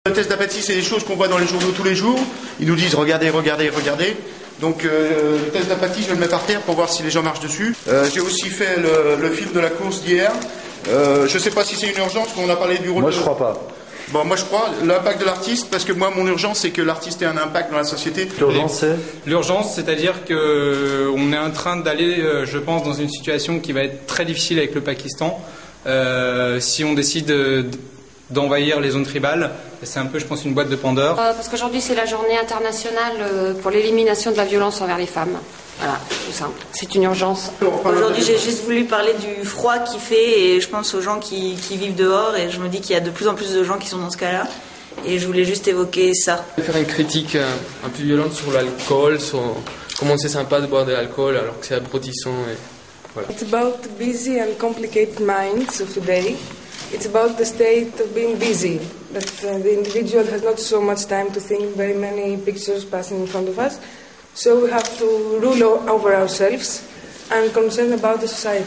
Le test d'apathie, c'est des choses qu'on voit dans les journaux tous les jours. Ils nous disent regardez, regardez, regardez. Donc le test d'apathie, je vais le mettre par terre pour voir si les gens marchent dessus. J'ai aussi fait le film de la course d'hier. Je ne sais pas si c'est une urgence, mais on a parlé du rôle. Moi, je crois pas. Bon, moi je crois l'impact de l'artiste, parce que moi mon urgence c'est que l'artiste ait un impact dans la société. L'urgence c'est L'urgence, c'est-à-dire que on est en train d'aller, je pense, dans une situation qui va être très difficile avec le Pakistan. Si on décide d'envahir les zones tribales, c'est un peu, je pense, une boîte de Pandore. Parce qu'aujourd'hui c'est la journée internationale pour l'élimination de la violence envers les femmes. Voilà, tout simple. C'est une urgence. Aujourd'hui, j'ai juste voulu parler du froid qu'il fait et je pense aux gens qui vivent dehors et je me dis qu'il y a de plus en plus de gens qui sont dans ce cas-là et je voulais juste évoquer ça. Faire une critique un peu violente sur l'alcool, sur comment c'est sympa de boire de l'alcool alors que c'est abrutissant. Et voilà. It's about the busy and complicated minds of today. It's about the state of being busy. That the individual has not so much time to think, very many pictures passing in front of us. So we have to rule over ourselves and concern about the society.